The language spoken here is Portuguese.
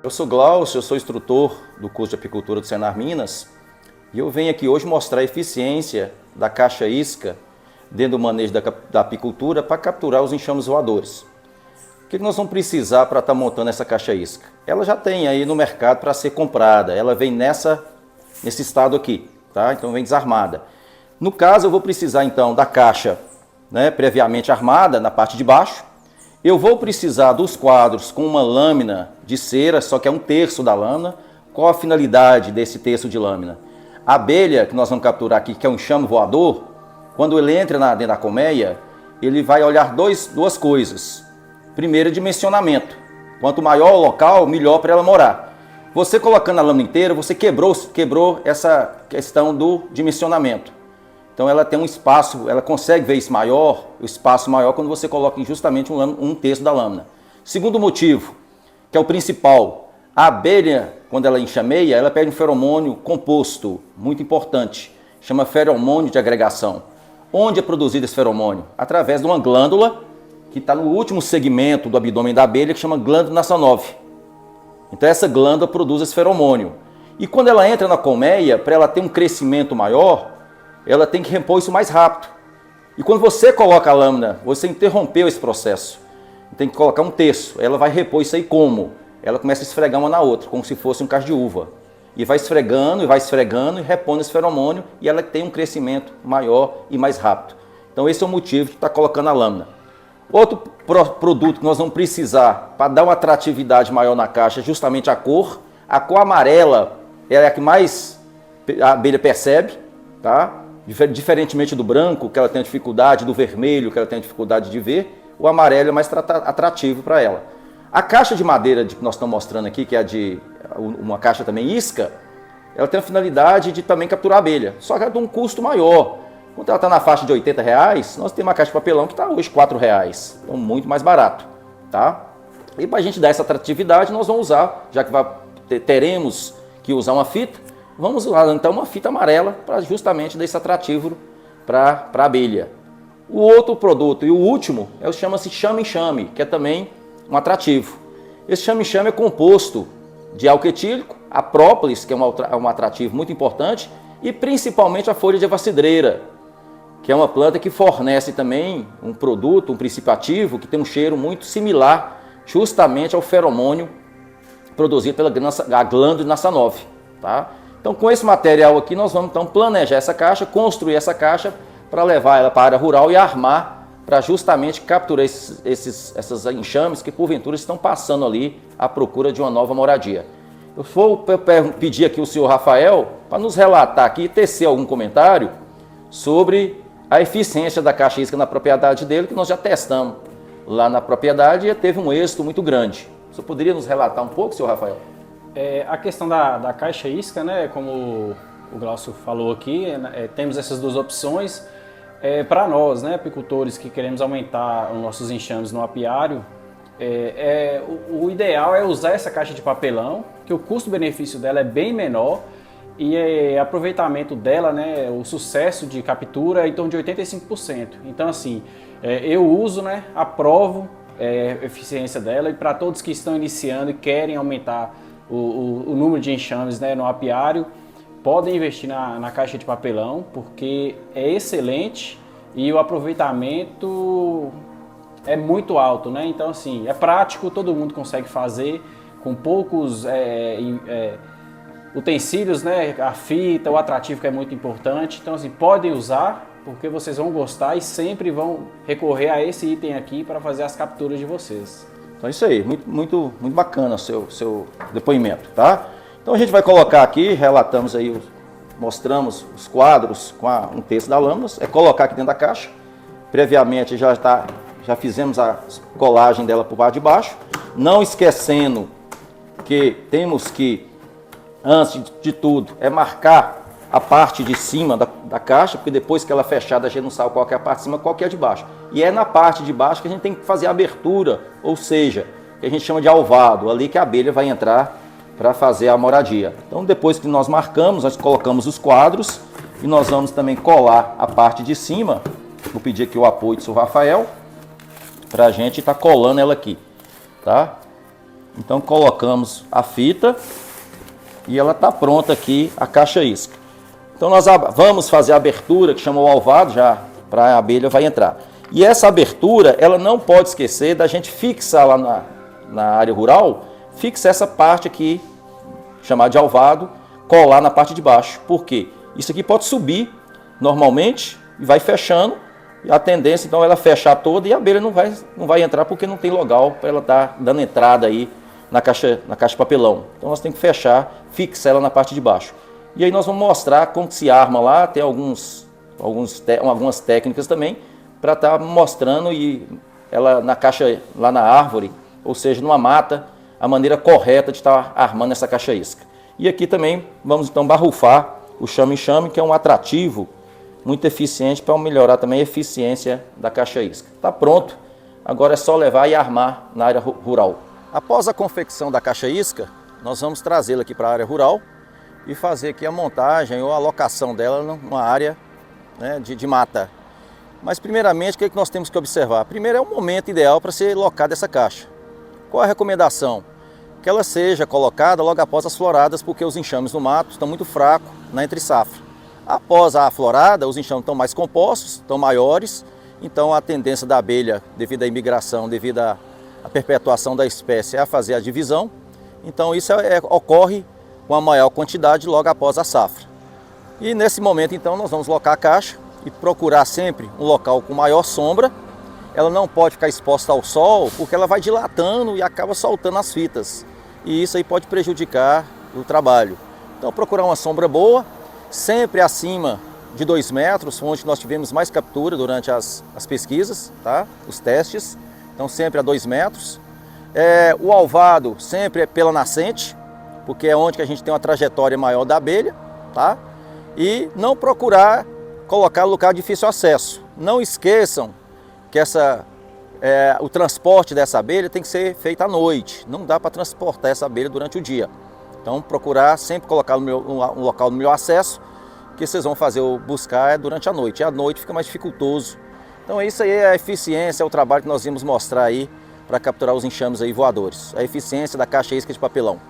Eu sou Glaucio, eu sou instrutor do curso de apicultura do Senar Minas e eu venho aqui hoje mostrar a eficiência da caixa isca dentro do manejo da apicultura para capturar os enxames voadores. O que nós vamos precisar para estar montando essa caixa isca? Ela já tem aí no mercado para ser comprada, ela vem nesse estado aqui, tá? Então vem desarmada. No caso eu vou precisar então da caixa, né, previamente armada na parte de baixo. Eu vou precisar dos quadros com uma lâmina de cera, só que é 1/3 da lâmina. Qual a finalidade desse terço de lâmina? A abelha que nós vamos capturar aqui, que é um enxame voador, quando ele entra dentro da colmeia, ele vai olhar duas coisas. Primeiro, dimensionamento. Quanto maior o local, melhor para ela morar. Você colocando a lâmina inteira, você quebrou essa questão do dimensionamento. Então ela tem um espaço, ela consegue ver isso maior, o espaço maior quando você coloca justamente 1/3 da lâmina. Segundo motivo, que é o principal, a abelha, quando ela enxameia, ela perde um feromônio composto, muito importante, chama feromônio de agregação. Onde é produzido esse feromônio? Através de uma glândula que está no último segmento do abdômen da abelha, que chama glândula Nassanov. Então essa glândula produz esse feromônio. E quando ela entra na colmeia, para ela ter um crescimento maior, ela tem que repor isso mais rápido. E quando você coloca a lâmina, você interrompeu esse processo. Tem que colocar 1/3. Ela vai repor isso aí como? Ela começa a esfregar uma na outra, como se fosse um cacho de uva. E vai esfregando e repondo esse feromônio e ela tem um crescimento maior e mais rápido. Então esse é o motivo de estar colocando a lâmina. Outro produto que nós vamos precisar para dar uma atratividade maior na caixa é justamente a cor. A cor amarela é a que mais a abelha percebe, tá? Diferentemente do branco, que ela tem a dificuldade, do vermelho, que ela tem a dificuldade de ver, o amarelo é mais atrativo para ela. A caixa de madeira que nós estamos mostrando aqui, que é uma caixa também isca, ela tem a finalidade de também capturar a abelha, só que ela tem um custo maior. Quando ela está na faixa de R$80, nós temos uma caixa de papelão que está hoje R$4, então muito mais barato, tá? E para a gente dar essa atratividade, nós vamos usar, já que teremos que usar uma fita, vamos usar então uma fita amarela para justamente dar esse atrativo para a abelha. O outro produto e o último chama-se chame-enxame, que é também um atrativo. Esse chame-enxame é composto de álcool etílico, a própolis, que é um atrativo muito importante, e principalmente a folha de avacidreira, que é uma planta que fornece também um produto, um princípio ativo, que tem um cheiro muito similar justamente ao feromônio produzido pela glândula Nassanov, tá? Então, com esse material aqui, nós vamos então planejar essa caixa, construir essa caixa para levar ela para a área rural e armar para justamente capturar essas enxames que porventura estão passando ali à procura de uma nova moradia. Eu vou pedir aqui ao senhor Rafael para nos relatar aqui, tecer algum comentário sobre a eficiência da caixa isca na propriedade dele, que nós já testamos lá na propriedade e teve um êxito muito grande. Você poderia nos relatar um pouco, senhor Rafael? A questão da caixa isca, né, como o Glaucio falou aqui, temos essas duas opções. Para nós, né, apicultores que queremos aumentar os nossos enxames no apiário, o ideal é usar essa caixa de papelão, que o custo-benefício dela é bem menor e aproveitamento dela, né, o sucesso de captura é em torno de 85%. Então, assim, eu uso, né, aprovo a eficiência dela, e para todos que estão iniciando e querem aumentar o número de enxames, né, no apiário, podem investir na caixa de papelão, porque é excelente e o aproveitamento é muito alto, né? Então, assim, é prático, todo mundo consegue fazer com poucos utensílios, né? A fita, o atrativo que é muito importante. Então, assim, podem usar, porque vocês vão gostar e sempre vão recorrer a esse item aqui para fazer as capturas de vocês. Então é isso aí, muito bacana o seu depoimento, tá? Então a gente vai colocar aqui, relatamos aí, mostramos os quadros com 1/3 da lâmina, é colocar aqui dentro da caixa. Previamente já fizemos a colagem dela por baixo de baixo, não esquecendo que temos que, antes de tudo, marcar a parte de cima da caixa, porque depois que ela é fechada, a gente não sabe qual que é a parte de cima, qual que é a de baixo. E é na parte de baixo que a gente tem que fazer a abertura, ou seja, que a gente chama de alvado, ali que a abelha vai entrar para fazer a moradia. Então, depois que nós marcamos, nós colocamos os quadros e nós vamos também colar a parte de cima. Vou pedir aqui o apoio do senhor Rafael para a gente estar colando ela aqui, tá? Então colocamos a fita e ela está pronta aqui, a caixa isca. Então nós vamos fazer a abertura, que chama o alvado, já para a abelha vai entrar. E essa abertura, ela não pode esquecer da gente fixar lá na área rural, fixar essa parte aqui, chamada de alvado, colar na parte de baixo. Por quê? Isso aqui pode subir normalmente e vai fechando. E a tendência, então, é ela fechar toda e a abelha não vai entrar porque não tem local para ela estar dando entrada aí na caixa de papelão. Então nós temos que fechar, fixar ela na parte de baixo. E aí nós vamos mostrar como se arma lá, tem algumas técnicas também, para estar mostrando e ela na caixa, lá na árvore, ou seja, numa mata, a maneira correta de estar armando essa caixa isca. E aqui também vamos então barrufar o chame-chame, que é um atrativo muito eficiente para melhorar também a eficiência da caixa isca. Está pronto, agora é só levar e armar na área rural. Após a confecção da caixa isca, nós vamos trazê-la aqui para a área rural e fazer aqui a montagem ou a alocação dela numa área, né, de mata. Mas primeiramente, o que nós temos que observar? Primeiro é o momento ideal para ser locada essa caixa. Qual a recomendação? Que ela seja colocada logo após as floradas, porque os enxames no mato estão muito fracos na entre-safra. Após a florada, os enxames estão mais compostos, estão maiores, então a tendência da abelha, devido à imigração, devido à perpetuação da espécie, é a fazer a divisão. Então isso ocorre com a maior quantidade logo após a safra. E nesse momento, então, nós vamos locar a caixa e procurar sempre um local com maior sombra. Ela não pode ficar exposta ao sol, porque ela vai dilatando e acaba soltando as fitas. E isso aí pode prejudicar o trabalho. Então procurar uma sombra boa, sempre acima de 2 metros, onde nós tivemos mais captura durante as pesquisas, tá? Os testes. Então sempre a 2 metros. O alvado sempre é pela nascente, porque é onde que a gente tem uma trajetória maior da abelha, tá? E não procurar colocar lugar de difícil acesso. Não esqueçam que o transporte dessa abelha tem que ser feito à noite. Não dá para transportar essa abelha durante o dia. Então procurar sempre colocar um local no melhor acesso, que vocês vão fazer o buscar durante a noite. E à noite fica mais dificultoso. Então isso aí é a eficiência, é o trabalho que nós vamos mostrar aí para capturar os enxames aí voadores. A eficiência da caixa isca de papelão.